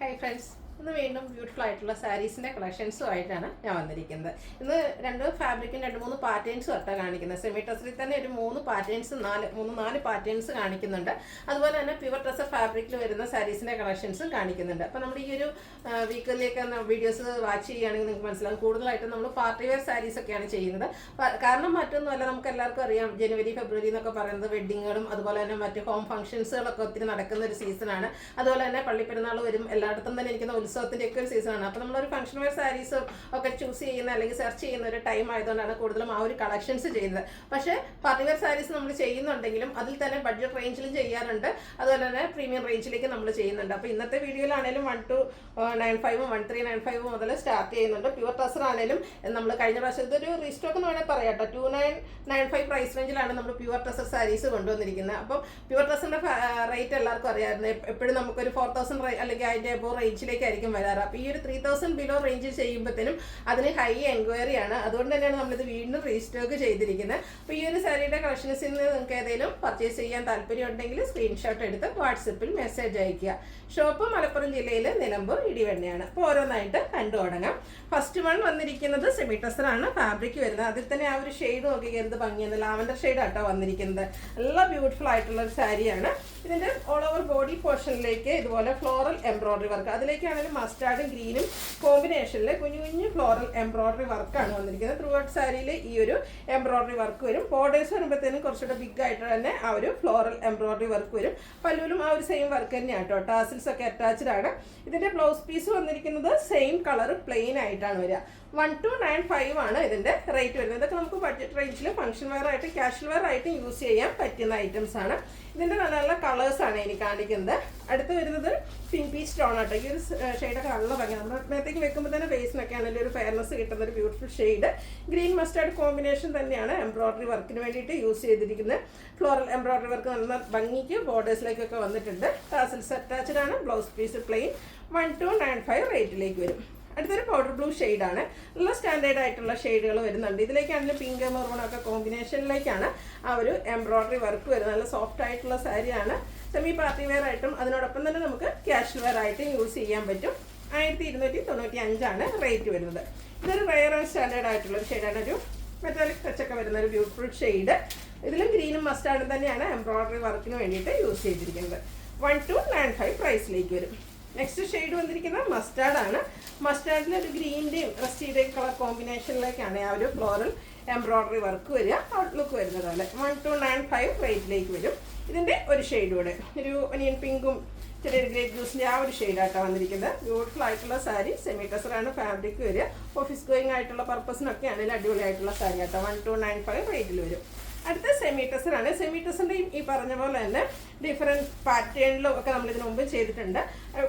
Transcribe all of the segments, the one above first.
Hi friends. ഇന്ന് വീണ്ടും beautiful ആയിട്ടുള്ള സാരീസിൻ്റെ കളക്ഷൻസുമായിട്ടാണ് ഞാൻ വന്നിരിക്കുന്നത്. ഇന്ന് രണ്ട് ഫാബ്രിക്കും 2-3 പാറ്റേൺസും ഒട്ടാ കാണിക്കുന്നത്. സെമി ടസറിൽ തന്നെ ഒരു 3 പാറ്റേൺസ് 4 പാറ്റേൺസ് കാണിക്കുന്നുണ്ട്. അതുപോലെ തന്നെ പ്യുവർ ടസർ ഫാബ്രിക്കിൽ വരുന്ന സാരീസിൻ്റെ കളക്ഷൻസും കാണിക്കുന്നുണ്ട്. അപ്പോൾ നമ്മൾ ഈ ഒരു വീക്കിലേക്ക് വീഡിയോസ് വാച്ച് ചെയ്യുകയാണെങ്കിൽ നിങ്ങൾക്ക് മനസ്സിലാകും കൂടുതലായിട്ടും നമ്മൾ പാർട്ടി വെയർ സാരീസൊക്കെയാണ് ചെയ്യുന്നത്. കാരണം മറ്റൊന്നുമല്ല, നമുക്ക് എല്ലാവർക്കും അറിയാം ജനുവരി ഫെബ്രുവരി എന്നൊക്കെ പറയുന്നത് വെഡ്ഡിങ്ങുകളും അതുപോലെ തന്നെ മറ്റ് ഹോം ഫംഗ്ഷൻസുകളൊക്കെ ഒത്തിരി നടക്കുന്ന ഒരു സീസണാണ്. അതുപോലെ തന്നെ പള്ളിപ്പെരുന്നാൾ വരും, എല്ലായിടത്തും തന്നെ എനിക്ക് ഉത്സവത്തിൻ്റെ ഒക്കെ ഒരു സീസണാണ്. അപ്പോൾ നമ്മളൊരു ഫംഗ്ഷൻ വെയർ സാരീസ് ഒക്കെ ചൂസ് ചെയ്യുന്ന അല്ലെങ്കിൽ സെർച്ച് ചെയ്യുന്ന ഒരു ടൈം ആയതുകൊണ്ടാണ് കൂടുതലും ആ ഒരു കളക്ഷൻസ് ചെയ്യുന്നത്. പക്ഷേ പാർട്ടി വെയർ സാരീസ് നമ്മൾ ചെയ്യുന്നുണ്ടെങ്കിലും അതിൽ തന്നെ ബഡ്ജറ്റ് റേഞ്ചിലും ചെയ്യാറുണ്ട്, അതുപോലെ തന്നെ പ്രീമിയം റേഞ്ചിലേക്ക് നമ്മൾ ചെയ്യുന്നുണ്ട്. അപ്പോൾ ഇന്നത്തെ വീഡിയോയിലാണെങ്കിലും 1295 1395 മുതൽ സ്റ്റാർട്ട് ചെയ്യുന്നുണ്ട്. പ്യുവർ ടസർ ആണെങ്കിലും നമ്മൾ കഴിഞ്ഞ പ്രാവശ്യം ഇതൊരു റീസ്റ്റോക്ക് എന്ന് വേണമെങ്കിൽ പറയാം കേട്ടോ. 2995 പ്രൈസ് റേഞ്ചിലാണ് നമ്മൾ പ്യുവർ ടസർ സാരീസ് കൊണ്ടുവന്നിരിക്കുന്നത്. അപ്പോൾ പ്യുവർ ടസറിൻ്റെ റേറ്റ് എല്ലാവർക്കും അറിയാമായിരുന്നു. എപ്പോഴും നമുക്കൊരു 4000 അല്ലെങ്കിൽ അതിൻ്റെ എബോ റേഞ്ചിലേക്കായിരിക്കും വരാറ്. അപ്പോൾ ഈ ഒരു 3000 ബിലോ റേഞ്ച് ചെയ്യുമ്പോഴത്തേനും അതിന് ഹൈ എൻക്വയറി ആണ്. അതുകൊണ്ട് തന്നെയാണ് നമ്മളിത് വീണ്ടും റീസ്റ്റോക്ക് ചെയ്തിരിക്കുന്നത്. അപ്പോൾ ഈ ഒരു സാരിയുടെ കളക്ഷൻസിൽ നിന്ന് നിങ്ങൾക്ക് ഏതെങ്കിലും പർച്ചേസ് ചെയ്യാൻ താല്പര്യം ഉണ്ടെങ്കിൽ സ്ക്രീൻഷോട്ട് എടുത്ത് വാട്സപ്പിൽ മെസ്സേജ് അയയ്ക്കുക. ഷോപ്പ് മലപ്പുറം ജില്ലയിൽ നിലമ്പൂർ ഇടിവെണ്ണയാണ്. അപ്പോൾ ഓരോന്നായിട്ട് കണ്ടു തുടങ്ങാം. ഫസ്റ്റ് വൺ വന്നിരിക്കുന്നത് സെമി ടസറാണ് ഫാബ്രിക് വരുന്നത്. അതിൽ തന്നെ ആ ഒരു ഷെയ്ഡ് നോക്കി എന്ത് ഭംഗിയാണ്, ലാവൻഡർ ഷെയ്ഡ് ആട്ടോ വന്നിരിക്കുന്നത്. നല്ല ബ്യൂട്ടിഫുൾ ആയിട്ടുള്ള ഒരു സാരിയാണ്. ഇതിൻ്റെ ഓൾ ഓവർ ബോഡി പോർഷനിലേക്ക് ഇതുപോലെ ഫ്ലോറൽ എംബ്രോയിഡറി വർക്ക്, അതിലേക്കാണെങ്കിലും മസ്റ്റാർഡും ഗ്രീനും കോമ്പിനേഷനിൽ കുഞ്ഞു കുഞ്ഞു ഫ്ലോറൽ എംബ്രോയിഡറി വർക്കാണ് വന്നിരിക്കുന്നത്. ത്രൂ ഔട്ട് സാരിയിൽ ഈ ഒരു എംബ്രോയിഡറി വർക്ക് വരും. ബോർഡേഴ്സ് വരുമ്പോഴത്തേനും കുറച്ചുകൂടെ ബിഗ് ആയിട്ട് തന്നെ ആ ഒരു ഫ്ലോറൽ എംബ്രോയിഡറി വർക്ക് വരും. പല്ലുവിലും ആ ഒരു സെയിം വർക്ക് തന്നെയാണ് കേട്ടോ. ടാസിൽസ് ഒക്കെ അറ്റാച്ച്ഡ് ആണ്. ഇതിൻ്റെ ബ്ലൗസ് പീസ് വന്നിരിക്കുന്നത് സെയിം കളർ പ്ലെയിൻ ആയിട്ടാണ് വരിക. 1295 ആണ് ഇതിൻ്റെ റേറ്റ് വരുന്നത്. ഇതൊക്കെ നമുക്ക് ബഡ്ജറ്റ് റേഞ്ചിൽ ഫംഗ്ഷൻ വെയർ ആയിട്ട് കാഷ്വൽ വെയർ ആയിട്ട് യൂസ് ചെയ്യാൻ പറ്റുന്ന ഐറ്റംസ് ആണ്. ഇതിൻ്റെ നല്ല നല്ല കളേഴ്സാണ് ഇനി കാണിക്കുന്നത്. അടുത്ത് വരുന്നത് പിങ്ക് പീച്ച് ടോൺ ആട്ടോ. ഈ ഒരു ഷെയ്ഡൊക്കെ നല്ല ഭംഗിയാണ്. നമ്മുടെ മേത്തേക്ക് വെക്കുമ്പോൾ തന്നെ ഫേസിനൊക്കെ ആണെങ്കിൽ ഒരു ഫെയർനെസ് കിട്ടുന്ന ഒരു beautiful shade. Green mustard combination തന്നെയാണ് എംബ്രോയിഡറി വർക്കിന് വേണ്ടിയിട്ട് യൂസ് ചെയ്തിരിക്കുന്നത്. ഫ്ലോറൽ എംബ്രോയിഡറി വർക്ക് നല്ല ഭംഗിക്ക് ബോർഡേഴ്സിലേക്കൊക്കെ വന്നിട്ടുണ്ട്. ടാസിൽസ് അറ്റാച്ച്ഡ് ആണ്. ബ്ലൗസ് പീസ് പ്ലെയിൻ 1295 റേറ്റിലേക്ക് വരും. അടുത്തൊരു പൗഡർ ബ്ലൂ ഷെയ്ഡാണ്. നല്ല സ്റ്റാൻഡേർഡ് ആയിട്ടുള്ള ഷെയ്ഡുകൾ വരുന്നുണ്ട്. ഇതിലേക്കാണെങ്കിൽ പിങ്ക് മെറൂണൊക്കെ കോമ്പിനേഷനിലേക്കാണ് ആ ഒരു എംബ്രോയിഡറി വർക്ക് വരുന്നത്. നല്ല സോഫ്റ്റ് ആയിട്ടുള്ള സാരിയാണ്. സെമി പാർട്ടി വെയർ ആയിട്ടും അതിനോടൊപ്പം തന്നെ നമുക്ക് കാഷ്വൽ വെയർ ആയിട്ടും യൂസ് ചെയ്യാൻ പറ്റും. 1295 ആണ് റേറ്റ് വരുന്നത്. ഇതൊരു റെയർ ആൻഡ് സ്റ്റാൻഡേർഡ് ആയിട്ടുള്ള ഒരു ഷെയ്ഡാണ്. ഒരു മെറ്റാലിക് ടച്ചൊക്കെ വരുന്ന ഒരു ബ്യൂട്ടിഫുൾ ഷെയ്ഡ്. ഇതിലും ഗ്രീനും മസ്റ്റാർഡും തന്നെയാണ് എംബ്രോയിഡറി വർക്കിന് വേണ്ടിയിട്ട് യൂസ് ചെയ്തിരിക്കുന്നത്. 1295 പ്രൈസിലേക്ക് വരും. നെക്സ്റ്റ് ഷെയ്ഡ് വന്നിരിക്കുന്നത് മസ്റ്റാർഡാണ്. മസ്റ്റാർഡിൽ ഒരു ഗ്രീൻ്റെയും റസ്റ്റിയുടെയും കളർ കോമ്പിനേഷനിലേക്കാണ് ആ ഒരു ഫ്ലോറൽ എംബ്രോയിഡറി വർക്ക് വരിക. ഔട്ട്ലുക്ക് വരുന്നത് പോലെ 1295 റേറ്റിലേക്ക് വരും. ഇതിൻ്റെ ഒരു ഷെയ്ഡ് കൂടെ ഒരു ഒനിയൻ പിങ്കും ചെറിയൊരു ഗ്രേപ്പ് ജ്യൂസിൻ്റെ ആ ഒരു ഷെയ്ഡായിട്ടാണ് വന്നിരിക്കുന്നത്. ബ്യൂട്ടിഫുൾ ആയിട്ടുള്ള സാരി. സെമി ടസറാണ് ഫാബ്രിക് വരിക. ഓഫീസ് ഗോയിങ് ആയിട്ടുള്ള പർപ്പസിനൊക്കെ ആണെങ്കിൽ അടിപൊളിയായിട്ടുള്ള സാരി ആട്ടോ. 1295 റേറ്റിൽ വരും. അടുത്ത സെമി ടസറാണ്. സെമി ടസറിൻ്റെയും ഈ പറഞ്ഞ പോലെ തന്നെ ഡിഫറെൻറ്റ് പാറ്റേണിലും ഒക്കെ നമ്മളിതിന് മുമ്പ് ചെയ്തിട്ടുണ്ട്.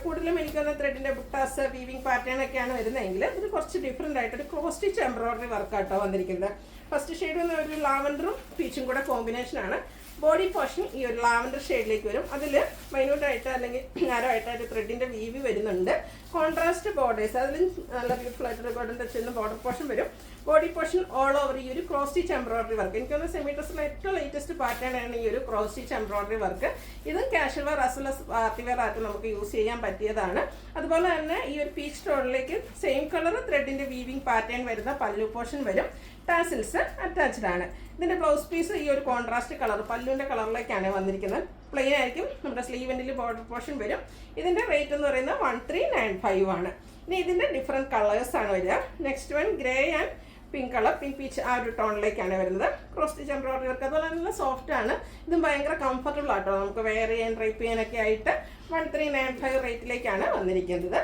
കൂടുതലും എനിക്കൊന്ന് ത്രെഡിൻ്റെ ബുട്ടാസ് വീവിങ് പാറ്റേൺ ഒക്കെയാണ് വരുന്നതെങ്കിൽ ഇത് കുറച്ച് ഡിഫറെൻ്റ് ആയിട്ടൊരു ക്രോസ് സ്റ്റിച്ച് എംബ്രോയിഡറി വർക്കാട്ടോ വന്നിരിക്കുന്നത്. ഫസ്റ്റ് ഷെയ്ഡ് വന്ന ഒരു ലാവൻഡറും പീച്ചും കൂടെ കോമ്പിനേഷനാണ്. ബോഡി പോർഷൻ ഈ ഒരു ലാവൻഡർ ഷെയ്ഡിലേക്ക് വരും. അതിൽ മൈന്യൂട്ടായിട്ട് അല്ലെങ്കിൽ നാരോയായിട്ടായിട്ട് ത്രെഡിൻ്റെ വീവി വരുന്നുണ്ട്. കോൺട്രാസ്റ്റ് ബോർഡേഴ്സ്, അതിലും നല്ല ബ്യൂട്ടിഫുൾ ആയിട്ട് ഗോൾഡൻ ടച്ച് ചെയ്യുന്ന ബോർഡർ പോർഷൻ വരും. ബോഡി പോർഷൻ ഓൾ ഓവർ ഈ ഒരു ക്രോസ് സ്റ്റിച്ച് എംബ്രോയിഡറി വർക്ക്. എനിക്കൊന്ന് സെമി ടസറിലെ ഏറ്റവും ലേറ്റസ്റ്റ് പാറ്റേൺ ആണ് ഈ ഒരു ക്രോസ് സ്റ്റിച്ച് എംബ്രോയിഡറി വർക്ക്. ഇതും casual wear as well as party wear ആയിട്ട് നമുക്ക് യൂസ് ചെയ്യാൻ പറ്റിയതാണ്. അതുപോലെ തന്നെ ഈ ഒരു പീച്ച് ടോണിലേക്ക് സെയിം കളർ ത്രെഡിൻ്റെ വീവിങ് പാറ്റേൺ വരുന്ന പല്ലു പോർഷൻ വരും. ടാസിൽസ് അറ്റാച്ച്ഡ് ആണ്. ഇതിൻ്റെ ബ്ലൗസ് പീസ് ഈ ഒരു കോൺട്രാസ്റ്റ് കളർ പല്ലുവിൻ്റെ കളറിലേക്കാണ് വന്നിരിക്കുന്നത്. പ്ലെയിൻ ആയിരിക്കും. നമ്മുടെ സ്ലീവെൻറ്റിൽ ബോർഡർ പോർഷൻ വരും. ഇതിൻ്റെ റേറ്റ് എന്ന് പറയുന്നത് 1395 ആണ്. ഇനി ഇതിൻ്റെ ഡിഫറെൻറ്റ് കളേഴ്സാണ് വരിക. Next one gray and pink colour, pink peach ആ ഒരു ടോണിലേക്കാണ് വരുന്നത്. ക്രോസ് സ്റ്റിച്ച് എംബ്രോയിഡറി വർക്ക് അതുപോലെ നല്ല സോഫ്റ്റ് ആണ്. ഇതും ഭയങ്കര കംഫർട്ടബിൾ ആട്ടോ. നമുക്ക് വെയർ ചെയ്യാൻ ഡ്രൈപ്പ് ചെയ്യാനൊക്കെ ആയിട്ട് 1395 റേറ്റിലേക്കാണ് വന്നിരിക്കുന്നത്.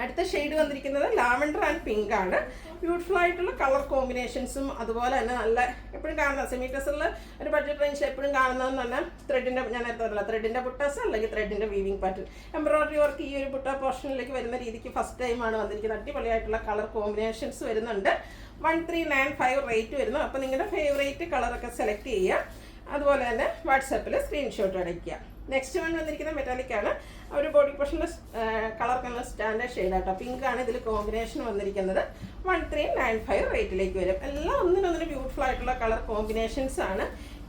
അടുത്ത ഷെയ്ഡ് വന്നിരിക്കുന്നത് ലാവൻഡർ ആൻഡ് പിങ്ക് ആണ്. ബ്യൂട്ടിഫുൾ ആയിട്ടുള്ള കളർ കോമ്പിനേഷൻസും അതുപോലെ തന്നെ നല്ല എപ്പോഴും കാണുന്ന സെമി ടസറിൽ ഒരു ബഡ്ജറ്റ് റേഞ്ചിൽ എപ്പോഴും കാണുന്നതെന്ന് പറഞ്ഞാൽ ത്രെഡിൻ്റെ, ഞാൻ നേരത്തെ പറഞ്ഞില്ല, ത്രെഡിൻ്റെ ബുട്ടാസ് അല്ലെങ്കിൽ ത്രെഡിൻ്റെ വീവിങ് പാറ്റേൺ എംബ്രോയിഡറി വർക്ക് ഈ ഒരു ബുട്ട പോർഷനിലേക്ക് വരുന്ന രീതിക്ക് ഫസ്റ്റ് ടൈമാണ് വന്നിരിക്കുന്നത്. അടിപൊളിയായിട്ടുള്ള കളർ കോമ്പിനേഷൻസ് വരുന്നുണ്ട്. 1395 റേറ്റ് വരുന്നു. അപ്പോൾ നിങ്ങളുടെ ഫേവറേറ്റ് കളറൊക്കെ സെലക്ട് ചെയ്യുക. അതുപോലെ തന്നെ വാട്സാപ്പിൽ സ്ക്രീൻഷോട്ട് അടയ്ക്കുക. നെക്സ്റ്റ് വൺ വന്നിരിക്കുന്നത് മെറ്റാലിക് ആണ്. ഒരു ബോഡി പോർഷനിലെ കളർ നല്ല സ്റ്റാൻഡേർഡ് ഷെയ്ഡാട്ടോ. പിങ്ക് ആണ് ഇതിൽ കോമ്പിനേഷൻ വന്നിരിക്കുന്നത്. 1395 റേറ്റിലേക്ക് വരും. എല്ലാം ഒന്നിനൊന്നിന് ബ്യൂട്ടിഫുൾ ആയിട്ടുള്ള കളർ കോമ്പിനേഷൻസ് ആണ്.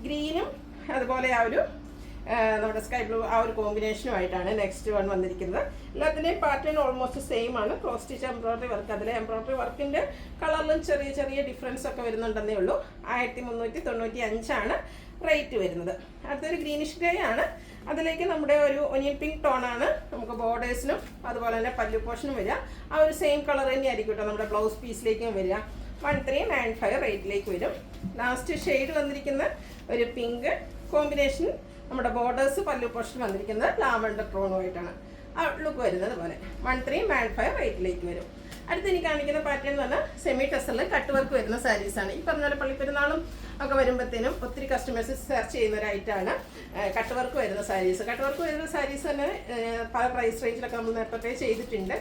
ഗ്രീനും അതുപോലെ ആ ഒരു നമ്മുടെ സ്കൈ ബ്ലൂ ആ ഒരു കോമ്പിനേഷനുമായിട്ടാണ് നെക്സ്റ്റ് വൺ വന്നിരിക്കുന്നത്. എല്ലാത്തിൻ്റെയും പാറ്റേൺ ഓൾമോസ്റ്റ് സെയിം ആണ്. ക്രോസ് സ്റ്റിച്ച് എംബ്രോയിഡറി വർക്ക്, അതിലെ എംബ്രോയിഡറി വർക്കിൻ്റെ കളറിലും ചെറിയ ചെറിയ ഡിഫറൻസ് ഒക്കെ വരുന്നുണ്ടെന്നേ ഉള്ളൂ. 1395 റേറ്റ് വരുന്നത്. അടുത്തൊരു ഗ്രീനിഷ് ഗ്രേ ആണ്. അതിലേക്ക് നമ്മുടെ ഒരു ഒനിയൻ പിങ്ക് ടോണാണ് നമുക്ക് ബോർഡേഴ്സിനും അതുപോലെ തന്നെ പല്ലു പോർഷനും വരിക. ആ ഒരു സെയിം കളർ തന്നെ ആയിരിക്കും കേട്ടോ നമ്മുടെ ബ്ലൗസ് പീസിലേക്കും വരിക. 1395 റേറ്റിലേക്ക് വരും. ലാസ്റ്റ് ഷെയ്ഡ് വന്നിരിക്കുന്ന ഒരു പിങ്ക് കോമ്പിനേഷൻ, നമ്മുടെ ബോർഡേഴ്സ് പല്ലു പോർഷൻ വന്നിരിക്കുന്നത് ലാവൻഡർ ടോണുമായിട്ടാണ് ലുക്ക് വരുന്നത് പോലെ 1395 റേറ്റിലേക്ക് വരും. അടുത്ത് എനിക്ക് കാണിക്കുന്ന പാറ്റേൺ എന്ന് പറഞ്ഞാൽ സെമി ടെസറിൽ കട്ട് വർക്ക് വരുന്ന സാരീസാണ്. ഈ പറഞ്ഞ പോലെ പള്ളിപ്പെരുന്നാളും ഒക്കെ വരുമ്പോഴത്തേനും ഒത്തിരി കസ്റ്റമേഴ്സ് സെർച്ച് ചെയ്യുന്ന ഒരു ഐറ്റമാണ് കട്ട് വർക്ക് വരുന്ന സാരീസ്. കട്ട് വർക്ക് വരുന്ന സാരീസ് തന്നെ പല പ്രൈസ് റേഞ്ചിലൊക്കെ നമ്മൾ നേരത്തെ ചെയ്തിട്ടുണ്ട്.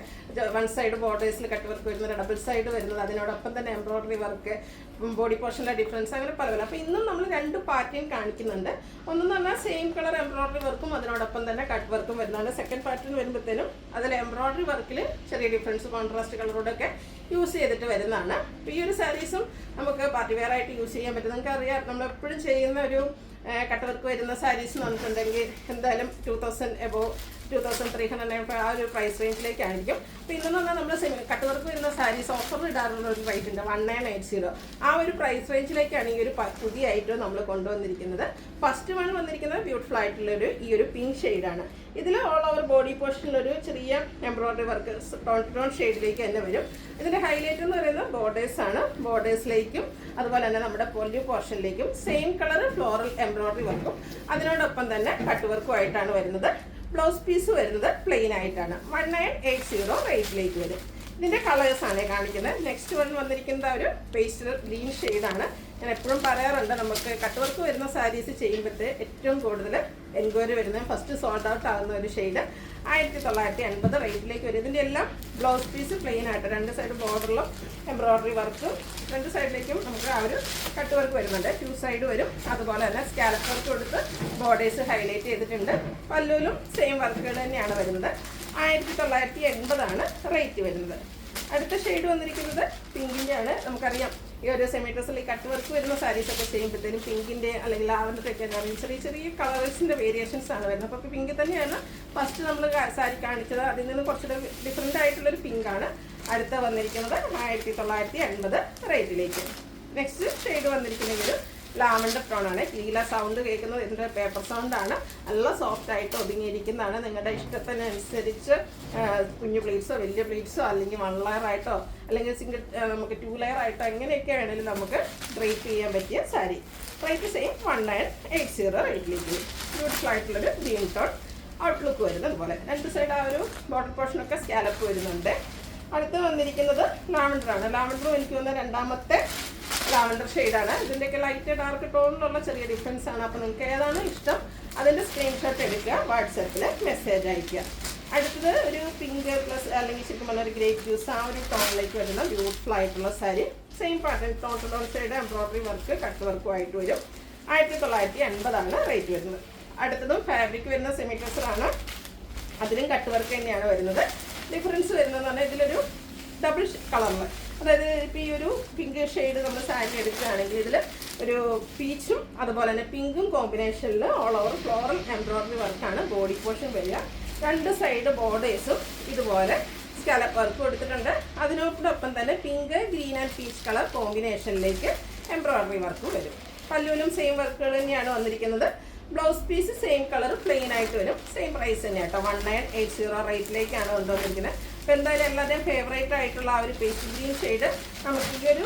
വൺ സൈഡ് ബോർഡേഴ്സിൽ കട്ട് വർക്ക് വരുന്നത്, ഡബിൾ സൈഡ് വരുന്നത്, അതിനോടൊപ്പം തന്നെ എംബ്രോയിഡറി വർക്ക്, ബോഡി പോർഷനിലെ ഡിഫറൻസ്, അങ്ങനെ പല പല. അപ്പോൾ ഇന്നും നമ്മൾ 2 പാറ്റേൺ കാണിക്കുന്നുണ്ട്. ഒന്നെന്ന് പറഞ്ഞാൽ സെയിം കളർ എംബ്രോയിഡറി വർക്കും അതിനോടൊപ്പം തന്നെ കട്ട് വർക്കും വരുന്നതാണ്. സെക്കൻഡ് പാറ്റേൺ വരുമ്പോഴത്തേനും അതിൽ എംബ്രോയിഡറി വർക്കിൽ ചെറിയ ഡിഫറൻസ്, കോൺട്രാസ്റ്റ് കളറോടൊക്കെ യൂസ് ചെയ്തിട്ട് വരുന്നതാണ്. അപ്പോൾ ഈ ഒരു സാരീസും നമുക്ക് പാർട്ടി വെയർ ആയിട്ട് യൂസ് ചെയ്യാൻ പറ്റും. നമുക്ക് അറിയാം, നമ്മളെപ്പോഴും ചെയ്യുന്ന ഒരു കട്ട് വർക്ക് വരുന്ന സാരീസ് നമുക്കുണ്ടെങ്കിൽ എന്തായാലും 2000 എബോവ് 2300 ആ ഒരു പ്രൈസ് റേഞ്ചിലേക്കായിരിക്കും. അപ്പോൾ ഇന്നെന്ന് പറഞ്ഞാൽ നമ്മൾ കട്ട് വർക്ക് വരുന്ന സാരീസ് ഓഫർ ഇടാറുള്ള ഒരു റേറ്റ് ഉണ്ട് 1980. ആ ഒരു പ്രൈസ് റേഞ്ചിലേക്കാണ് ഈ ഒരു പുതിയ ഐറ്റം നമ്മൾ കൊണ്ടുവന്നിരിക്കുന്നത്. ഫസ്റ്റ് വൺ വന്നിരിക്കുന്നത് ബ്യൂട്ടിഫുൾ ആയിട്ടുള്ളൊരു ഈ ഒരു പിങ്ക് ഷെയ്ഡാണ്. ഇതിൽ ഓൾ ഓവർ ബോഡി പോർഷനിലൊരു ചെറിയ എംബ്രോയിഡറി വർക്ക് ടോൺ ടോൺ ഷെയ്ഡിലേക്ക് തന്നെ വരും. ഇതിൻ്റെ ഹൈലൈറ്റ് എന്ന് പറയുന്നത് ബോർഡേഴ്സാണ്. ബോർഡേഴ്സിലേക്കും അതുപോലെ തന്നെ നമ്മുടെ പൊല്ലു പോർഷനിലേക്കും സെയിം കളർ ഫ്ലോറൽ എംബ്രോയിഡറി വർക്കും അതിനോടൊപ്പം തന്നെ കട്ട് വർക്കും ആയിട്ടാണ് വരുന്നത്. ബ്ലൗസ് പീസ് വരുന്നത് പ്ലെയിൻ ആയിട്ടാണ്. 1980 റേറ്റിലേക്ക് വരും. ഇതിൻ്റെ കളേഴ്സാണ് കാണിക്കുന്നത്. നെക്സ്റ്റ് വൺ വന്നിരിക്കുന്നത് ഒരു പേസ്റ്റൽ ഗ്രീൻ ഷെയ്ഡാണ്. ഞാൻ എപ്പോഴും പറയാറുണ്ട്, നമുക്ക് കട്ട് വർക്ക് വരുന്ന സാരീസ് ചെയ്യുമ്പോഴത്തെ ഏറ്റവും കൂടുതൽ എൻക്വയറി വരുന്നത് ഫസ്റ്റ് സോൾഡ് ഔട്ട് ആകുന്ന ഒരു ഷെയ്ഡ് 1980 റേറ്റിലേക്ക് വരും. ഇതിൻ്റെ എല്ലാം ബ്ലൗസ് പീസ് പ്ലെയിൻ ആയിട്ട് 2 സൈഡ് ബോർഡറിലും എംബ്രോയിഡറി വർക്കും 2 സൈഡിലേക്കും നമുക്ക് ആ ഒരു കട്ട് വർക്ക് വരുന്നുണ്ട്. 2 സൈഡ് വരും. അതുപോലെ തന്നെ സ്കാലപ്പ് വർക്ക് കൊടുത്ത് ബോർഡേഴ്സ് ഹൈലൈറ്റ് ചെയ്തിട്ടുണ്ട്. പല്ലുവിലും സെയിം വർക്കുകൾ തന്നെയാണ് വരുന്നത്. 1980 റേറ്റ് വരുന്നത്. അടുത്ത ഷെയ്ഡ് വന്നിരിക്കുന്നത് പിങ്കിൻ്റെ ആണ്. നമുക്കറിയാം, ഈ ഒരു സെമി ഡ്രസ്സിൽ കട്ട് വർക്ക് വരുന്ന സാരീസൊക്കെ ചെയ്യുമ്പോഴത്തേനും പിങ്കിൻ്റെ അല്ലെങ്കിൽ ലാവൻഡറൊക്കെ ചെറിയ ചെറിയ കളേഴ്സിൻ്റെ വേരിയേഷൻസ് ആണ് വരുന്നത്. അപ്പോൾ പിങ്ക് തന്നെയാണ് ഫസ്റ്റ് നമ്മൾ സാരി കാണിച്ചത്. അതിൽ നിന്ന് കുറച്ചുകൂടെ ഡിഫറെൻ്റ് ആയിട്ടുള്ളൊരു പിങ്കാണ് അടുത്ത വന്നിരിക്കുന്നത് 1980 റേറ്റിലേക്ക്. നെക്സ്റ്റ് ഷെയ്ഡ് വന്നിരിക്കുന്നത് ലാവൻഡർ ടോണാണ്. ലീല സൗണ്ട് കേൾക്കുന്നത് ഇതിൻ്റെ പേപ്പർ സൗണ്ടാണ്. നല്ല സോഫ്റ്റ് ആയിട്ട് ഒതുങ്ങിയിരിക്കുന്നതാണ്. നിങ്ങളുടെ ഇഷ്ടത്തിനനുസരിച്ച് കുഞ്ഞു പ്ലീറ്റ്സോ വലിയ പ്ലീറ്റ്സോ അല്ലെങ്കിൽ 1 ലെയർ ആയിട്ടോ അല്ലെങ്കിൽ സിംഗിൾ നമുക്ക് 2 ലെയർ ആയിട്ടോ എങ്ങനെയൊക്കെ വേണമെങ്കിലും നമുക്ക് ഡ്രേപ്പ് ചെയ്യാൻ പറ്റിയ സാരി. റേറ്റ് സെയിം 1980 റേറ്റിലേക്ക്. ബ്യൂട്ടിഫുൾ ആയിട്ടുള്ളൊരു ഗ്രീൻ ടോൺ ഔട്ട്ലുക്ക് വരുന്നത് അതുപോലെ 2 സൈഡ് ആ ഒരു ബോർഡർ പോർഷനൊക്കെ സ്കാലപ്പ് വരുന്നുണ്ട്. അടുത്ത് വന്നിരിക്കുന്നത് ലാവൻഡറാണ്. ലാവൻഡറും എനിക്ക് തോന്നുന്ന 2ാമത്തെ ലാവൻഡർ ഷെയ്ഡാണ്. ഇതിൻ്റെയൊക്കെ ലൈറ്റ് ഡാർക്ക് ടോണിലുള്ള ചെറിയ ഡിഫറൻസ് ആണ്. അപ്പോൾ നിങ്ങൾക്ക് ഏതാണ് ഇഷ്ടം അതിൻ്റെ സ്ക്രീൻഷോട്ട് എടുക്കുക, വാട്സാപ്പിൽ മെസ്സേജ് അയയ്ക്കുക. അടുത്തത് ഒരു പിങ്ക് പ്ലസ് അല്ലെങ്കിൽ ശരിക്കും പറഞ്ഞ ഒരു ഗ്രേപ്പ് ജ്യൂസ് ആ ഒരു ടോണിലേക്ക് വരുന്ന ബ്യൂട്ടിഫുൾ ആയിട്ടുള്ള sari. Same pattern tone to tone shade embroidery work cut വർക്കും ആയിട്ട് വരും. 1980 റേറ്റ് വരുന്നത്. അടുത്തതും ഫാബ്രിക് വരുന്ന സെമി ഡ്രസ്സറാണ്. അതിലും കട്ട് വർക്ക് തന്നെയാണ് വരുന്നത്. ഡിഫറൻസ് വരുന്നതെന്ന് പറഞ്ഞാൽ ഇതിലൊരു ഡബിൾ കളറിൽ, അതായത് ഇപ്പോൾ ഈ ഒരു പിങ്ക് ഷെയ്ഡ് നമ്മൾ സാരി എടുക്കുകയാണെങ്കിൽ ഇതിൽ ഒരു പീച്ചും അതുപോലെ തന്നെ പിങ്കും കോമ്പിനേഷനിൽ ഓൾ ഓവർ ഫ്ലോറൽ എംബ്രോയിഡറി വർക്കാണ് ബോഡി പോർഷൻ വരിക. 2 സൈഡ് ബോർഡേഴ്സും ഇതുപോലെ സ്കാലപ്പ് വർക്ക് കൊടുത്തിട്ടുണ്ട്. അതിനോടൊപ്പം തന്നെ pink green and peach colour കോമ്പിനേഷനിലേക്ക് എംബ്രോയിഡറി വർക്കും വരും. പല്ലുവിലും സെയിം വർക്കുകൾ തന്നെയാണ് വന്നിരിക്കുന്നത്. Blouse piece same colour plain ആയിട്ട് വരും. സെയിം പ്രൈസ് തന്നെയാണ് കേട്ടോ. 1980 റേറ്റിലേക്കാണ് കൊണ്ടുവന്നിരിക്കുന്നത്. അപ്പോൾ എന്തായാലും എല്ലാവരുടെയും ഫേവറേറ്റ് ആയിട്ടുള്ള ആ ഒരു പേസ്റ്റ് ഗ്രീൻ ഷെയ്ഡ് നമുക്ക് ഈ ഒരു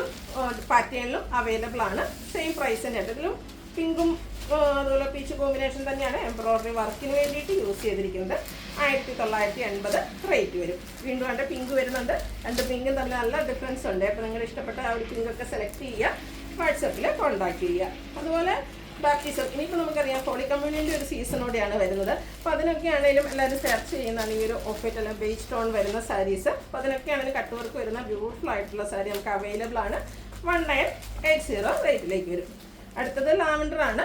പാറ്റേണിലും അവൈലബിൾ ആണ്. സെയിം പ്രൈസ് തന്നെയാണ്. ഇതിലും പിങ്കും അതുപോലെ പീച്ച് കോമ്പിനേഷൻ തന്നെയാണ് എംബ്രോയിഡറി വർക്കിന് വേണ്ടിയിട്ട് യൂസ് ചെയ്തിരിക്കുന്നത്. 1980 റേറ്റ് വരും. വീണ്ടും വേണ്ട പിങ്ക് വരുന്നുണ്ട്. 2 പിങ്കും തമ്മിൽ നല്ല ഡിഫറൻസ് ഉണ്ട്. അപ്പോൾ നിങ്ങൾ ഇഷ്ടപ്പെട്ട ആ ഒരു പിങ്കൊക്കെ സെലക്ട് ചെയ്യുക, വാട്സപ്പിൽ കോൺടാക്ട് ചെയ്യുക. അതുപോലെ ബാക്ക് സീസൺ ഇനിയിപ്പോൾ നമുക്കറിയാം ഹോളി കമ്മ്യൂണിൻ്റെ ഒരു സീസണോടെയാണ് വരുന്നത്. അപ്പോൾ അതിനൊക്കെ ആണെങ്കിലും എല്ലാവരും സെർച്ച് ചെയ്യുന്നതാണ് ഈ ഒരു ഓഫേറ്റ് അല്ലെങ്കിൽ ബേസ് ടോൺ വരുന്ന സാരീസ്. അപ്പോൾ അതിനൊക്കെ ആണെങ്കിലും കട്ട് വർക്ക് വരുന്ന ബ്യൂട്ടിഫുൾ ആയിട്ടുള്ള സാരി നമുക്ക് അവൈലബിൾ ആണ്. 1980 റേറ്റിലേക്ക് വരും. അടുത്തത് ലാവൻഡർ ആണ്.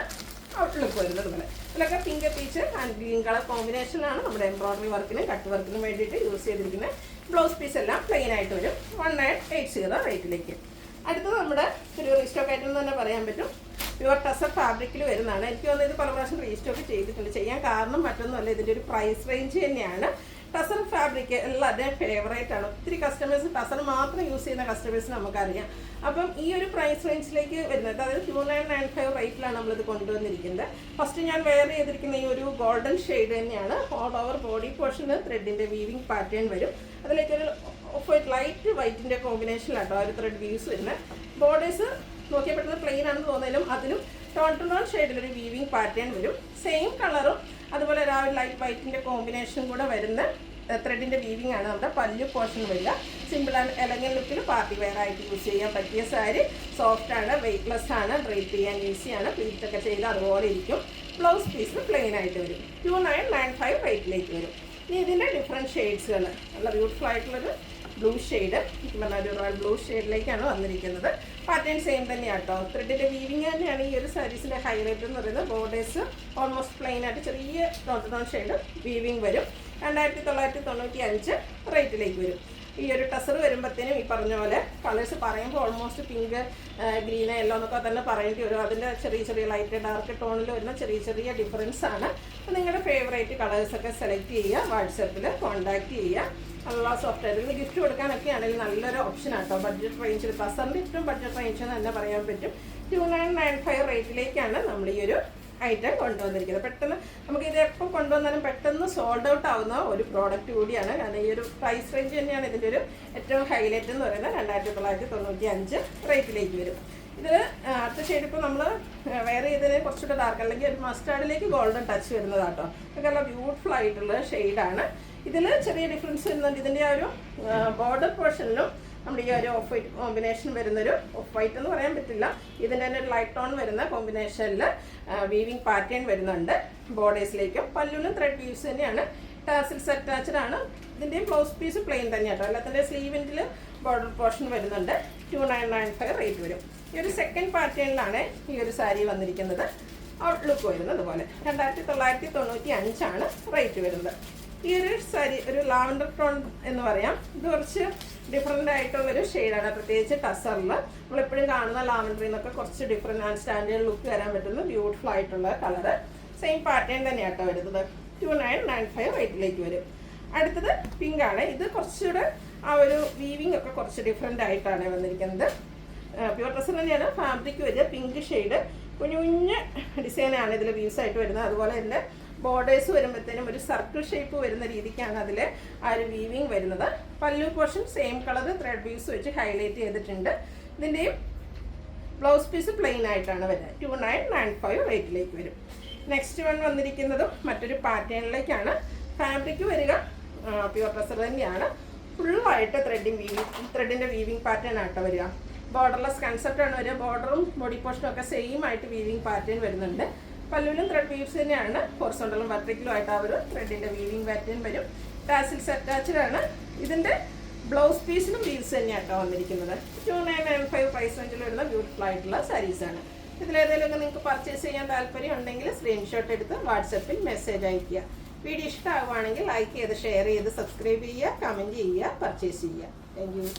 ഔട്ട്ലുക്ക് വരുന്നത് പോലെ ഇതിലൊക്കെ pink peach and green colour കോമ്പിനേഷനാണ് നമ്മുടെ എംബ്രോയിഡറി വർക്കിനും കട്ട് വർക്കിനും വേണ്ടിയിട്ട് യൂസ് ചെയ്തിരിക്കുന്നത്. ബ്ലൗസ് പീസ് എല്ലാം പ്ലെയിൻ ആയിട്ട് വരും. 1980 റേറ്റിലേക്ക്. അടുത്തത് നമ്മുടെ ഒരു റീസ്റ്റോക്ക് ഐറ്റം എന്ന് തന്നെ പറയാൻ പറ്റും. പ്യുവർ ടസർ ഫാബ്രിക്കിൽ വരുന്നതാണ്. എനിക്ക് തോന്നുന്നത് ഇത് പല പ്രാവശ്യം റീസ്റ്റോക്ക് ചെയ്തിട്ടുണ്ട്. ചെയ്യാൻ കാരണം മറ്റൊന്നുമല്ല, ഇതിൻ്റെ ഒരു പ്രൈസ് റേഞ്ച് തന്നെയാണ്. ടസർ ഫാബ്രിക് എല്ലാവരുടെയും ഫേവറേറ്റ് ആണ്. ഒത്തിരി കസ്റ്റമേഴ്സ് ടസർ മാത്രം യൂസ് ചെയ്യുന്ന കസ്റ്റമേഴ്സ് നമുക്കറിയാം. അപ്പം ഈ ഒരു പ്രൈസ് റേഞ്ചിലേക്ക് വരുന്നത്, അതായത് 2995 റേറ്റിലാണ് നമ്മളിത് കൊണ്ടുവന്നിരിക്കുന്നത്. ഫസ്റ്റ് ഞാൻ വെയർ ചെയ്തിരിക്കുന്ന ഈ ഒരു ഗോൾഡൻ ഷെയ്ഡ് തന്നെയാണ്. ഓൾ ഓവർ ബോഡി പോർഷന് ത്രെഡിൻ്റെ വീവിങ് പാറ്റേൺ വരും. അതിലേക്കൊരു ഓഫ് വൈറ്റ് ലൈറ്റ് വൈറ്റിൻ്റെ കോമ്പിനേഷനിലാട്ടോ ഒരു ത്രെഡ് വീവ്സ് വരുന്നത്. ബോർഡേഴ്സ് നോക്കിയാൽ പെട്ടെന്ന് പ്ലെയിൻ ആണെന്ന് തോന്നിയാലും അതിലും ടോൺ ടു ടോൺ ഷെയ്ഡിലൊരു വീവിങ് പാറ്റേൺ വരും. സെയിം കളറും അതുപോലെ ഒരു ലൈറ്റ് വൈറ്റിൻ്റെ കോമ്പിനേഷനും കൂടെ വരുന്ന ത്രെഡിൻ്റെ വീവിങ് ആണ് നമ്മുടെ പല്ലു പോർഷൻ വരിക. സിമ്പിൾ ആൻഡ് എലഗന്റ് ലുക്കിൽ പാർട്ടി വെയർ ആയിട്ട് യൂസ് ചെയ്യാൻ പറ്റിയ സാരി. സോഫ്റ്റ് ആണ്, വെയ്റ്റ്ലെസ് ആണ്, ഡ്രൈപ്പ് ചെയ്യാൻ ഈസിയാണ്. പ്ലീറ്റൊക്കെ ചെയ്ത് അതുപോലെ ഇരിക്കും. ബ്ലൗസ് പീസ് പ്ലെയിൻ ആയിട്ട് വരും. 2995 റേറ്റിലേക്ക് വരും. ഇനി ഇതിൻ്റെ ഡിഫറെൻറ്റ് ഷെയ്ഡ്സുകൾ, നല്ല ബ്യൂട്ടിഫുൾ ആയിട്ടുള്ളൊരു ബ്ലൂ ഷെയ്ഡ്, ഒരു റോയൽ ബ്ലൂ ഷെയ്ഡിലേക്കാണ് വന്നിരിക്കുന്നത്. പാറ്റേൺ സെയിം തന്നെയാണ് കേട്ടോ. ത്രെഡിൻ്റെ വീവിങ് തന്നെയാണ് ഈ ഒരു സാരീസിൻ്റെ ഹൈലൈറ്റ് എന്ന് പറയുന്നത്. ബോർഡേഴ്സ് ഓൾമോസ്റ്റ് പ്ലെയിൻ ആയിട്ട് ചെറിയ ടോൺ ഷെയ്ഡ് വീവിങ് വരും. 2995 റേറ്റിലേക്ക് വരും. ഈ ഒരു ടസർ വരുമ്പോഴത്തേനും ഈ പറഞ്ഞ പോലെ കളേഴ്സ് പറയുമ്പോൾ ഓൾമോസ്റ്റ് പിങ്ക്, ഗ്രീൻ, യെല്ലോ എന്നൊക്കെ തന്നെ പറയേണ്ടി വരും. അതിൻ്റെ ചെറിയ ചെറിയ ലൈറ്റ് ഡാർക്ക് ടോണിൽ വരുന്ന ചെറിയ ചെറിയ ഡിഫറൻസ് ആണ്. അപ്പോൾ നിങ്ങളുടെ ഫേവറേറ്റ് കളേഴ്സൊക്കെ സെലക്ട് ചെയ്യുക, വാട്സപ്പിൽ കോൺടാക്ട് ചെയ്യുക. നല്ല സോഫ്റ്റ് ആയിട്ട് ഇതിൽ ഗിഫ്റ്റ് കൊടുക്കാനൊക്കെ ആണെങ്കിൽ നല്ലൊരു ഓപ്ഷൻ ആട്ടോ. ബഡ്ജറ്റ് റേഞ്ചിൽ ടസറിൻ്റെ ഏറ്റവും ബഡ്ജറ്റ് റേഞ്ച് എന്ന് തന്നെ പറയാൻ പറ്റും. 2995 റേറ്റിലേക്കാണ് നമ്മൾ ഈ ഒരു ഐറ്റം കൊണ്ടുവന്നിരിക്കുന്നത്. പെട്ടെന്ന് നമുക്ക് ഇത് എപ്പോൾ കൊണ്ടുവന്നാലും പെട്ടെന്ന് സോൾഡ് ഔട്ട് ആവുന്ന ഒരു പ്രോഡക്റ്റ് കൂടിയാണ്. കാരണം ഈ ഒരു പ്രൈസ് റേഞ്ച് തന്നെയാണ് ഇതിൻ്റെ ഒരു ഏറ്റവും ഹൈലൈറ്റ് എന്ന് പറയുന്നത്. 2995 റേറ്റിലേക്ക് വരും. ഇത് അടുത്ത ഷെയ്ഡ് ഇപ്പോൾ നമ്മൾ വെയർ ചെയ്തതിന് കുറച്ചുകൂടെ ഡാർക്ക്, അല്ലെങ്കിൽ ഒരു മസ്റ്റാർഡിലേക്ക് ഗോൾഡൻ ടച്ച് വരുന്നതാട്ടോ. ഇതൊക്കെ നല്ല ബ്യൂട്ടിഫുൾ ആയിട്ടുള്ള ഷെയ്ഡാണ്. ഇതിൽ ചെറിയ ഡിഫറൻസ് വരുന്നുണ്ട്. ഇതിൻ്റെ ആ ഒരു ബോർഡർ പോർഷനിലും നമ്മുടെ ഈ ഒരു ഓഫ് വൈറ്റ് കോമ്പിനേഷൻ വരുന്നൊരു, ഓഫ് വൈറ്റ് എന്ന് പറയാൻ പറ്റില്ല, ഇതിൻ്റെ തന്നെ ഒരു ലൈറ്റ് ടോൺ വരുന്ന കോമ്പിനേഷനിൽ വീവിങ് പാറ്റേൺ വരുന്നുണ്ട്. ബോർഡേഴ്സിലേക്കും പല്ലുവിലും ത്രെഡ് വീവ്സ് തന്നെയാണ്. ടാസിൽസ് അറ്റാച്ച്ഡ് ആണ്. ഇതിൻ്റെയും ബ്ലൗസ് പീസ് പ്ലെയിൻ തന്നെയാണ് കേട്ടോ. എല്ലാത്തിൻ്റെ സ്ലീവിൻ്റെ ബോർഡർ പോർഷൻ വരുന്നുണ്ട്. 2995 റേറ്റ് വരും. ഈ ഒരു സെക്കൻഡ് പാറ്റേണിലാണ് ഈ ഒരു സാരി വന്നിരിക്കുന്നത്. ഔട്ട്ലുക്ക് വരുന്നത് പോലെ 2995 റേറ്റ് വരുന്നത്. ഈ ഒരു സാരി ഒരു ലാവൻഡർ ടോൺ എന്ന് പറയാം. ഇത് കുറച്ച് ഡിഫറെൻ്റ് ആയിട്ടുള്ളൊരു ഷെയ്ഡാണ്. പ്രത്യേകിച്ച് ടസറിൽ നമ്മളെപ്പോഴും കാണുന്ന ലാവൻഡറിൽ നിന്നൊക്കെ കുറച്ച് ഡിഫറെൻ്റ് ആൻഡ് സ്റ്റാൻഡേർഡ് ലുക്ക് വരാൻ പറ്റുന്ന ബ്യൂട്ടിഫുൾ ആയിട്ടുള്ള കളറ്. സെയിം പാറ്റേൺ തന്നെയാണ് കേട്ടോ വരുന്നത്. 2995 റേറ്റിലേക്ക് വരും. അടുത്തത് പിങ്ക് ആണ്. ഇത് കുറച്ചുകൂടെ ആ ഒരു വീവിങ് ഒക്കെ കുറച്ച് ഡിഫറെൻ്റ് ആയിട്ടാണ് വന്നിരിക്കുന്നത്. പ്യുവർ ടസർ തന്നെയാണ് ഫാബ്രിക് വരിക. പിങ്ക് ഷെയ്ഡ് കുഞ്ഞു കുഞ്ഞ് ഡിസൈനാണ് ഇതിൽ വീവ്സ് ആയിട്ട് വരുന്നത്. അതുപോലെ തന്നെ ബോർഡേഴ്സ് വരുമ്പോഴത്തേനും ഒരു സർക്കിൾ ഷേപ്പ് വരുന്ന രീതിക്കാണ് അതിൽ ആ ഒരു വീവിങ് വരുന്നത്. പല്ലു portion same colour thread weaves വെച്ച് ഹൈലൈറ്റ് ചെയ്തിട്ടുണ്ട്. ഇതിൻ്റെയും ബ്ലൗസ് പീസ് പ്ലെയിൻ ആയിട്ടാണ് വരുന്നത്. 2995 റേറ്റിലേക്ക് വരും. നെക്സ്റ്റ് വൺ വന്നിരിക്കുന്നതും മറ്റൊരു പാറ്റേണിലേക്കാണ്. ഫാബ്രിക് വരിക പ്യുവർ ടസർ തന്നെയാണ്. ഫുള്ളായിട്ട് ത്രെഡിൻ്റെ വീവിങ് പാറ്റേൺ ആയിട്ട് വരിക. ബോർഡർലെസ് കൺസെപ്റ്റാണ് വരിക. ബോർഡറും ബോഡി പോർഷനും ഒക്കെ സെയിം ആയിട്ട് വീവിങ് പാറ്റേൺ വരുന്നുണ്ട്. പല്ലുവിലും ത്രെഡ് വീവ്സ് തന്നെയാണ്. ഹൊറിസോണ്ടലും വെർട്ടിക്കലും ആയിട്ട് ആ ഒരു ത്രെഡിൻ്റെ വീവിങ് പാറ്റേൺ വരും. ടാസിൽസ് അറ്റാച്ച്ഡ് ആണ്. ഇതിൻ്റെ ബ്ലൗസ് പീസിനും വീവ്സ് തന്നെയാണ് കേട്ടോ വന്നിരിക്കുന്നത്. 2995 പ്രൈസ് റേഞ്ചിൽ വരുന്ന ബ്യൂട്ടിഫുൾ ആയിട്ടുള്ള സാരീസാണ്. ഇതിലേതെങ്കിലുമൊക്കെ നിങ്ങൾക്ക് പർച്ചേസ് ചെയ്യാൻ താല്പര്യം ഉണ്ടെങ്കിൽ സ്ക്രീൻഷോട്ട് എടുത്ത് വാട്സപ്പിൽ മെസ്സേജ് അയയ്ക്കുക. വീഡിയോ ഇഷ്ടമാകുവാണെങ്കിൽ ലൈക്ക് ചെയ്ത് ഷെയർ ചെയ്ത് സബ്സ്ക്രൈബ് ചെയ്യുക, കമൻറ്റ് ചെയ്യുക, പർച്ചേസ് ചെയ്യുക. Thank you.